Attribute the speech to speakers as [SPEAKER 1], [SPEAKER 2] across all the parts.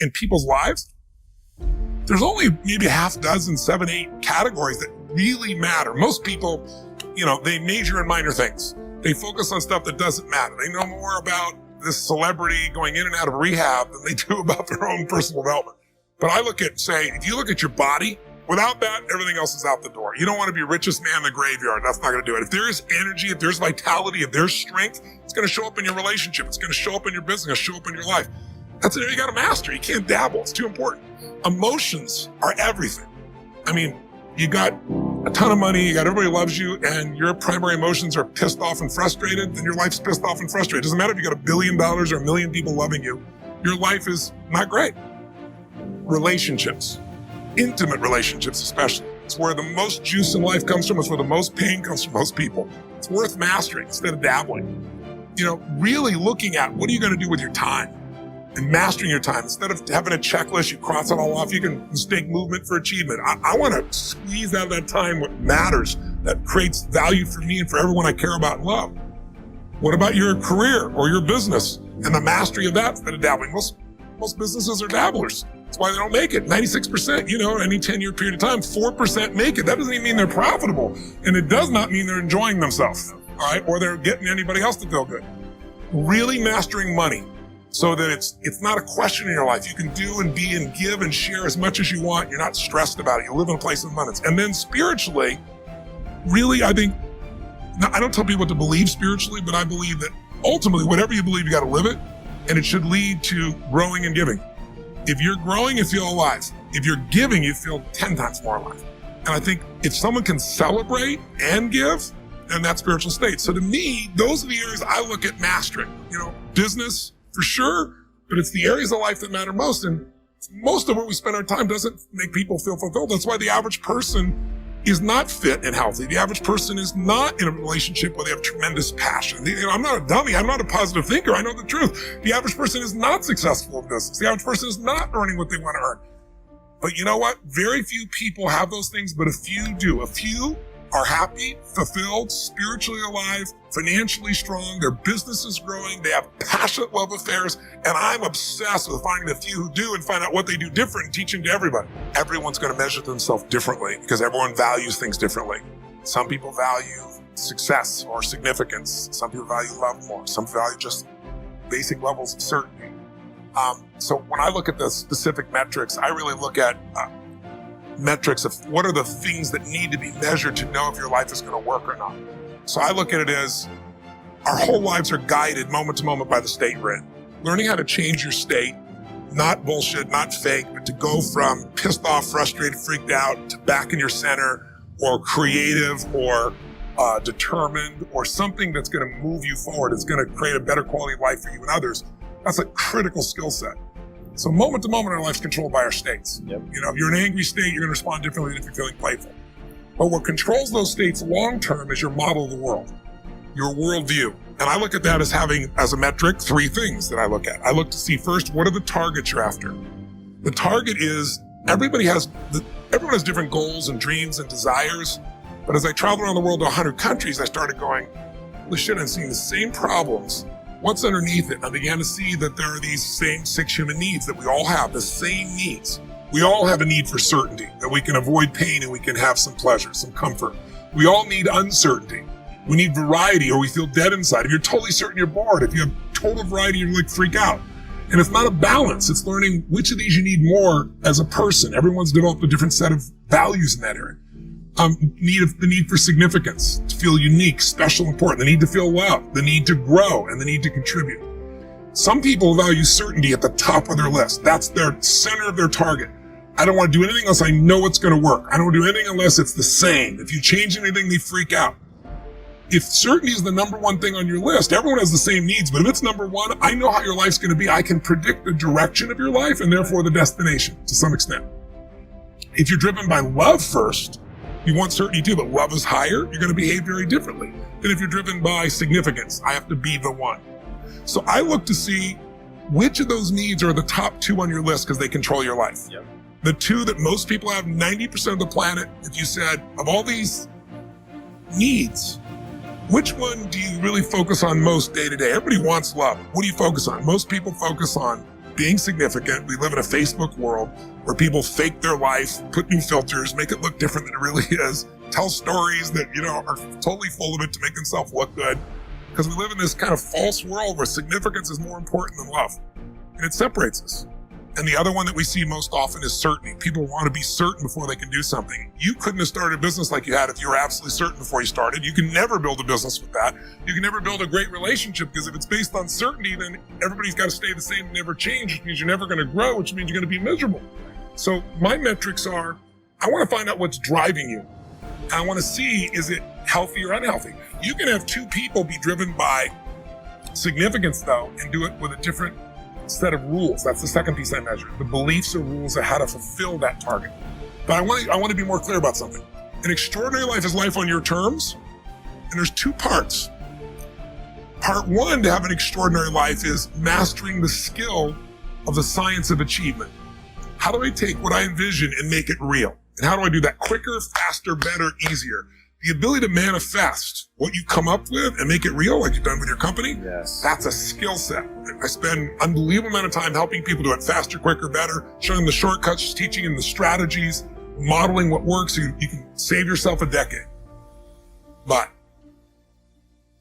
[SPEAKER 1] in people's lives, there's only maybe a half dozen, 7, 8 categories that really matter. Most people, they major in minor things. They focus on stuff that doesn't matter. They know more about this celebrity going in and out of rehab than they do about their own personal development. But I if you look at your body, without that, everything else is out the door. You don't want to be richest man in the graveyard. That's not going to do it. If there is energy, if there's vitality, if there's strength, it's going to show up in your relationship. It's going to show up in your business. It's going to show up in your life. That's it. You got to master. You can't dabble. It's too important. Emotions are everything. I mean, you got a ton of money, you got everybody loves you, and your primary emotions are pissed off and frustrated, then your life's pissed off and frustrated. It doesn't matter if you got $1 billion or 1 million people loving you. Your life is not great. Relationships, intimate relationships especially. It's where the most juice in life comes from. It's where the most pain comes from most people. It's worth mastering instead of dabbling. Really looking at what are you going to do with your time and mastering your time. Instead of having a checklist, you cross it all off. You can mistake movement for achievement. I want to squeeze out of that time what matters, that creates value for me and for everyone I care about and love. What about your career or your business and the mastery of that instead of dabbling? Most businesses are dabblers. That's why they don't make it. 96%, any 10-year period of time, 4% make it. That doesn't even mean they're profitable. And it does not mean they're enjoying themselves, all right? Or they're getting anybody else to feel good. Really mastering money so that it's not a question in your life. You can do and be and give and share as much as you want. You're not stressed about it. You live in a place of abundance. And then spiritually, really, I think, now, I don't tell people what to believe spiritually, but I believe that ultimately, whatever you believe, you got to live it. And it should lead to growing and giving. If you're growing, you feel alive. If you're giving, you feel 10 times more alive. And I think if someone can celebrate and give, then that's spiritual state. So to me, those are the areas I look at mastering. Business for sure, but it's the areas of life that matter most. And most of what we spend our time doesn't make people feel fulfilled. That's why the average person is not fit and healthy. The average person is not in a relationship where they have tremendous passion. I'm not a dummy. I'm not a positive thinker. I know the truth. The average person is not successful in business. The average person is not earning what they want to earn. But you know what? Very few people have those things, but a few do. A few are happy, fulfilled, spiritually alive, financially strong, their business is growing, they have passionate love affairs, and I'm obsessed with finding the few who do and find out what they do different and teaching to everybody. Everyone's going to measure themselves differently because everyone values things differently. Some people value success or significance. Some people value love more. Some value just basic levels of certainty. So when I look at the specific metrics, I really look at metrics of what are the things that need to be measured to know if your life is going to work or not. So I look at it as our whole lives are guided moment to moment by the state we're in. Learning how to change your state, not bullshit, not fake, but to go from pissed off, frustrated, freaked out to back in your center or creative or determined or something that's going to move you forward. It's going to create a better quality of life for you and others. That's a critical skill set. So moment to moment, our life's controlled by our states. Yep. If you're in an angry state, you're going to respond differently than if you're feeling playful. But what controls those states long-term is your model of the world, your worldview. And I look at that as having, as a metric, 3 things that I look at. I look to see first, what are the targets you're after? The target is, everyone has different goals and dreams and desires. But as I traveled around the world to 100 countries, I started going, holy shit, I'm seeing the same problems. What's underneath it? I began to see that there are these same 6 human needs that we all have, the same needs. We all have a need for certainty, that we can avoid pain and we can have some pleasure, some comfort. We all need uncertainty. We need variety or we feel dead inside. If you're totally certain, you're bored. If you have total variety, you're like freak out. And it's not a balance. It's learning which of these you need more as a person. Everyone's developed a different set of values in that area. The need for significance, to feel unique, special, important, the need to feel loved, the need to grow, and the need to contribute. Some people value certainty at the top of their list. That's their center of their target. I don't want to do anything unless I know it's going to work. I don't want to do anything unless it's the same. If you change anything, they freak out. If certainty is the number one thing on your list, everyone has the same needs, but if it's number one, I know how your life's going to be. I can predict the direction of your life and therefore the destination to some extent. If you're driven by love first, you want certainty too, but love is higher, you're going to behave very differently than if you're driven by significance. I have to be the one. So I look to see which of those needs are the top 2 on your list because they control your life. Yep. The 2 that most people have, 90% of the planet, if you said, of all these needs, which one do you really focus on most day to day? Everybody wants love. What do you focus on? Most people focus on being significant. We live in a Facebook world where people fake their life, put new filters, make it look different than it really is, tell stories that, are totally full of it to make themselves look good. Because we live in this kind of false world where significance is more important than love. And it separates us. And the other one that we see most often is certainty. People want to be certain before they can do something. You couldn't have started a business like you had if you were absolutely certain before you started. You can never build a business with that. You can never build a great relationship, because if it's based on certainty, then everybody's got to stay the same and never change, which means you're never going to grow, which means you're going to be miserable. So my metrics are, I want to find out what's driving you. I want to see, is it healthy or unhealthy? You can have two people be driven by significance, though, and do it with a different set of rules. That's the second piece I measure. The beliefs or rules of how to fulfill that target. But I want to be more clear about something. An extraordinary life is life on your terms, and there's two parts. Part one to have an extraordinary life is mastering the skill of the science of achievement. How do I take what I envision and make it real? And how do I do that quicker, faster, better, easier? The ability to manifest what you come up with and make it real, like you've done with your company,
[SPEAKER 2] yes,
[SPEAKER 1] that's a skill set. I spend an unbelievable amount of time helping people do it faster, quicker, better, showing them the shortcuts, teaching them the strategies, modeling what works so you can save yourself a decade. But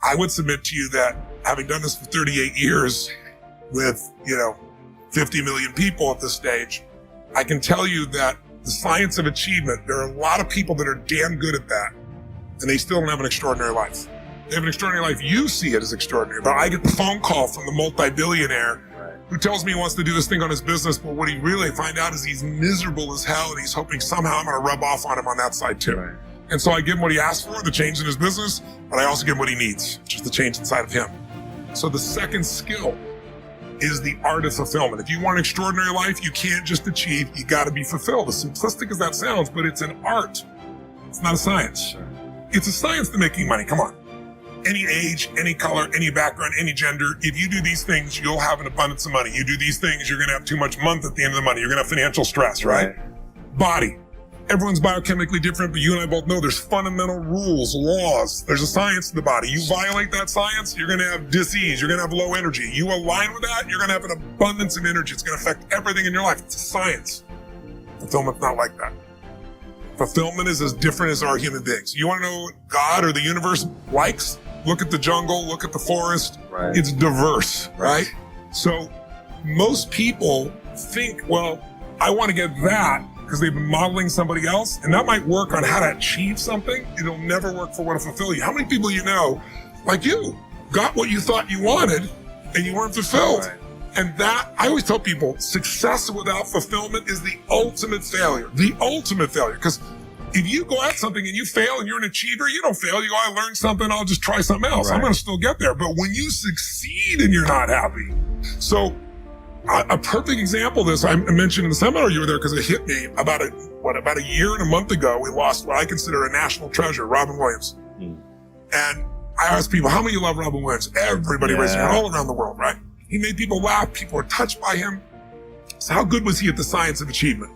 [SPEAKER 1] I would submit to you that having done this for 38 years with, 50 million people at this stage, I can tell you that the science of achievement, there are a lot of people that are damn good at that, and they still don't have an extraordinary life. They have an extraordinary life. You see it as extraordinary, but I get the phone call from the multi-billionaire who tells me he wants to do this thing on his business, but what he really find out is he's miserable as hell, and he's hoping somehow I'm going to rub off on him on that side too.
[SPEAKER 2] Right.
[SPEAKER 1] And so I give him what he asked for, the change in his business, but I also give him what he needs, which is the change inside of him. So the second skill is the art of fulfillment. If you want an extraordinary life, you can't just achieve, you got to be fulfilled. As simplistic as that sounds, but it's an art. It's not a science.
[SPEAKER 2] Sure.
[SPEAKER 1] It's a science to making money. Come on. Any age, any color, any background, any gender, if you do these things, you'll have an abundance of money. You do these things, you're going to have too much month at the end of the money. You're going to have financial stress, right? Body. Everyone's biochemically different, but you and I both know there's fundamental rules, laws. There's a science to the body. You violate that science, you're going to have disease. You're going to have low energy. You align with that, you're going to have an abundance of energy. It's going to affect everything in your life. It's a science. Fulfillment's not like that. Fulfillment is as different as our human beings. You want to know what God or the universe likes? Look at the jungle, look at the forest.
[SPEAKER 2] Right.
[SPEAKER 1] It's diverse, right? So most people think, well, I want to get that because they've been modeling somebody else, and that might work on how to achieve something. It'll never work for what to fulfill you. How many people you know, like you, got what you thought you wanted and you weren't fulfilled?
[SPEAKER 2] Right.
[SPEAKER 1] And that, I always tell people, success without fulfillment is the ultimate failure. The ultimate failure. Because if you go at something and you fail and you're an achiever, you don't fail. You go, I learned something, I'll just try something else.
[SPEAKER 2] Right.
[SPEAKER 1] I'm going to still get there. But when you succeed and you're not happy. So a perfect example of this, I mentioned in the seminar you were there because it hit me about a year and a month ago, we lost what I consider a national treasure, Robin Williams. And I asked people, how many of you love Robin Williams? Everybody raising their hand all around the world, right? He made people laugh. People were touched by him. So how good was he at the science of achievement?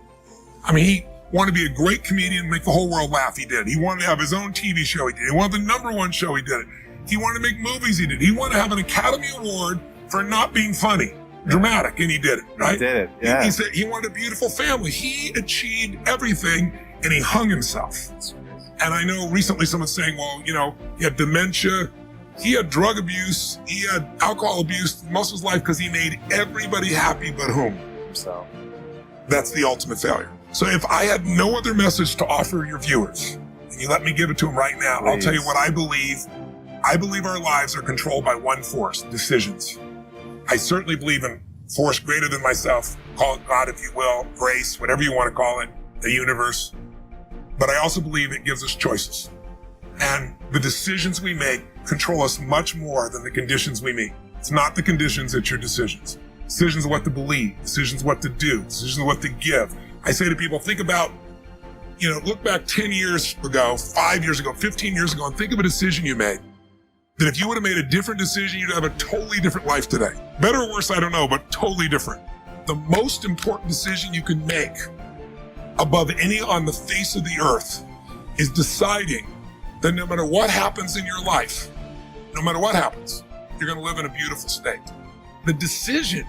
[SPEAKER 1] I mean, he wanted to be a great comedian, make the whole world laugh. He did. He wanted to have his own TV show. He did. He wanted the #1 show. He did it. He wanted to make movies. He did. He wanted to have an Academy Award for not being funny, dramatic, and he did it, right?
[SPEAKER 2] He did it, yeah.
[SPEAKER 1] He said he wanted a beautiful family. He achieved everything, and he hung himself. And I know recently someone's saying, well, he had dementia, he had drug abuse, he had alcohol abuse most of his life because he made everybody happy but whom?
[SPEAKER 2] Himself.
[SPEAKER 1] That's the ultimate failure. So if I had no other message to offer your viewers, and you let me give it to them right now,
[SPEAKER 2] Please.
[SPEAKER 1] I'll tell you what I believe. I believe our lives are controlled by one force, decisions. I certainly believe in force greater than myself, call it God if you will, grace, whatever you want to call it, the universe. But I also believe it gives us choices. And the decisions we make control us much more than the conditions we meet. It's not the conditions, it's your decisions. Decisions of what to believe, decisions what to do, decisions of what to give. I say to people, think about, look back 10 years ago, 5 years ago, 15 years ago, and think of a decision you made. That if you would have made a different decision, you'd have a totally different life today. Better or worse, I don't know, but totally different. The most important decision you can make above any on the face of the earth is deciding that no matter what happens in your life, no matter what happens, you're going to live in a beautiful state. The decision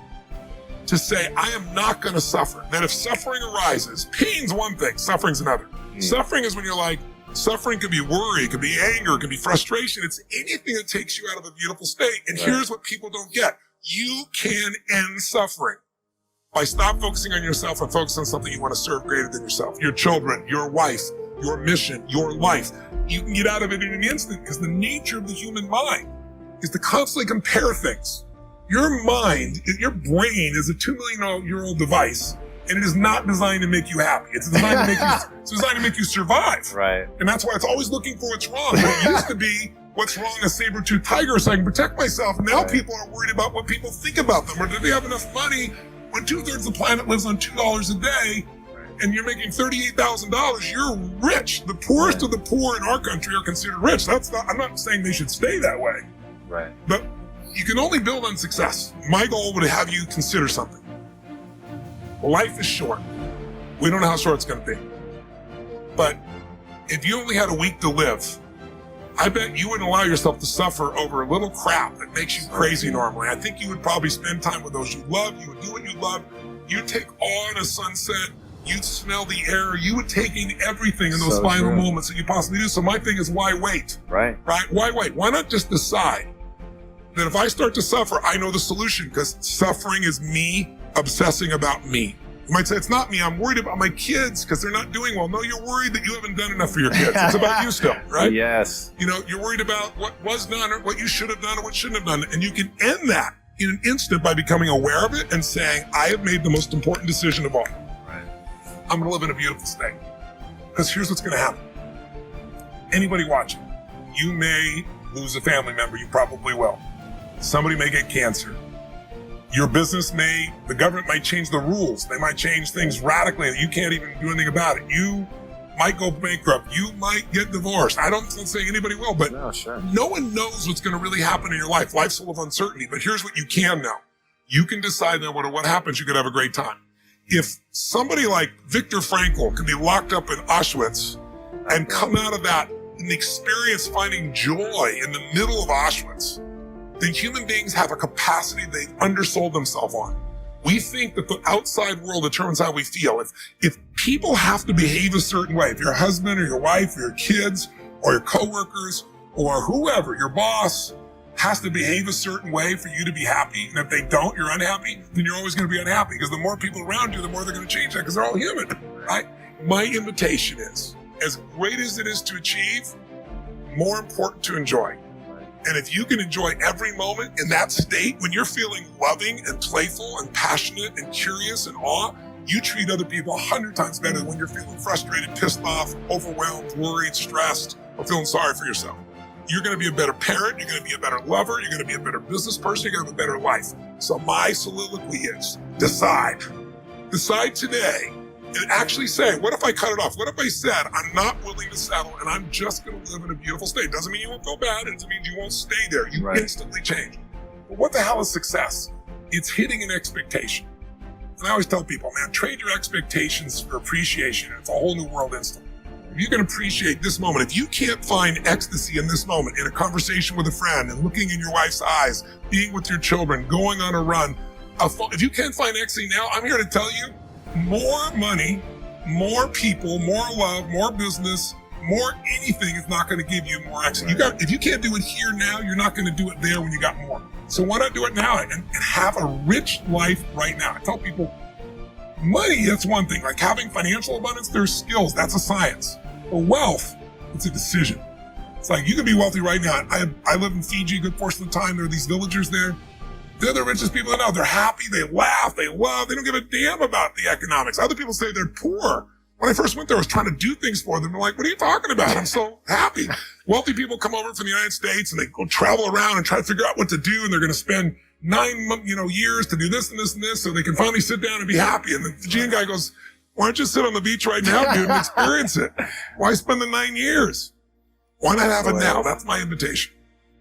[SPEAKER 1] to say, I am not going to suffer. That if suffering arises, pain's one thing, suffering's another. Suffering is when you're like, suffering could be worry, it could be anger, it could be frustration. It's anything that takes you out of a beautiful state. And here's what people don't get. You can end suffering by stop focusing on yourself and focus on something you want to serve greater than yourself. Your children, your wife, your mission, your life. You can get out of it in an instant because the nature of the human mind is to constantly compare things. Your mind, your brain is a 2 million year old device, and it is not designed to make you happy. It's designed to make you, it's designed to make you survive.
[SPEAKER 2] Right.
[SPEAKER 1] And that's why it's always looking for what's wrong. But it used to be what's wrong, a saber-toothed tiger, so I can protect myself. Now people are worried about what people think about them, or do they have enough money when 2/3 of the planet lives on $2 a day, and you're making $38,000, you're rich. The poorest of the poor in our country are considered rich. That's not, I'm not saying they should stay that way.
[SPEAKER 2] Right.
[SPEAKER 1] But you can only build on success. My goal would have you consider something. Life is short. We don't know how short it's going to be. But if you only had a week to live, I bet you wouldn't allow yourself to suffer over a little crap that makes you crazy normally. I think you would probably spend time with those you love. You would do what you love. You'd take awe in a sunset. You'd smell the air. You would take in everything in those final moments that you possibly do. So my thing is, why wait?
[SPEAKER 2] Right.
[SPEAKER 1] Why wait? Why not just decide that if I start to suffer, I know the solution, because suffering is me obsessing about me. You might say, it's not me, I'm worried about my kids because they're not doing well. No, you're worried that you haven't done enough for your kids. It's about you still, right?
[SPEAKER 2] Yes.
[SPEAKER 1] You know, you're worried about what was done or what you should have done or what shouldn't have done. And you can end that in an instant by becoming aware of it and saying, I have made the most important decision of all.
[SPEAKER 2] Right.
[SPEAKER 1] I'm gonna live in a beautiful state. Because here's what's gonna happen. Anybody watching, you may lose a family member, you probably will. Somebody may get cancer. Your business the government might change the rules. They might change things radically that you can't even do anything about it. You might go bankrupt. You might get divorced. I'm not saying anybody will, but no one knows what's going to really happen in your life. Life's full of uncertainty, but here's what you can know. You can decide no matter what happens, you could have a great time. If somebody like Viktor Frankl can be locked up in Auschwitz and come out of that and experience finding joy in the middle of Auschwitz, then human beings have a capacity they've undersold themselves on. We think that the outside world determines how we feel. If people have to behave a certain way, if your husband or your wife or your kids or your coworkers or whoever, your boss, has to behave a certain way for you to be happy, and if they don't, you're unhappy, then you're always going to be unhappy, because the more people around you, the more they're going to change that, because they're all human, right? My invitation is, as great as it is to achieve, more important to enjoy. And if you can enjoy every moment in that state, when you're feeling loving and playful and passionate and curious and awe, you treat other people 100 times better than when you're feeling frustrated, pissed off, overwhelmed, worried, stressed, or feeling sorry for yourself. You're going to be a better parent, you're going to be a better lover, you're going to be a better business person, you're going to have a better life. So my soliloquy is, decide. Decide today. And actually say, what if I cut it off? What if I said, I'm not willing to settle and I'm just going to live in a beautiful state? Doesn't mean you won't feel bad. It doesn't mean you won't stay there. You instantly change. But what the hell is success? It's hitting an expectation. And I always tell people, man, trade your expectations for appreciation. It's a whole new world instantly. If you can appreciate this moment, if you can't find ecstasy in this moment, in a conversation with a friend and looking in your wife's eyes, being with your children, going on a run, if you can't find ecstasy now, I'm here to tell you, more money, more people, more love, more business, more anything is not going to give you more ecstasy. If you can't do it here now, you're not going to do it there when you got more. So why not do it now and have a rich life right now? I tell people, money, that's one thing. Like having financial abundance, there's skills. That's a science. But wealth, it's a decision. It's like you can be wealthy right now. I live in Fiji a good portion of the time. There are these villagers there. They're the richest people I know. They're happy, they laugh, they love, they don't give a damn about the economics. Other people say they're poor. When I first went there, I was trying to do things for them. They're like, what are you talking about? I'm so happy. Wealthy people come over from the United States and they go travel around and try to figure out what to do. And they're going to spend 9 years to do this and this and this so they can finally sit down and be happy. And the Fijian guy goes, why don't you sit on the beach right now, dude, and experience it? Why spend the 9 years? Why not have it now? That's my invitation.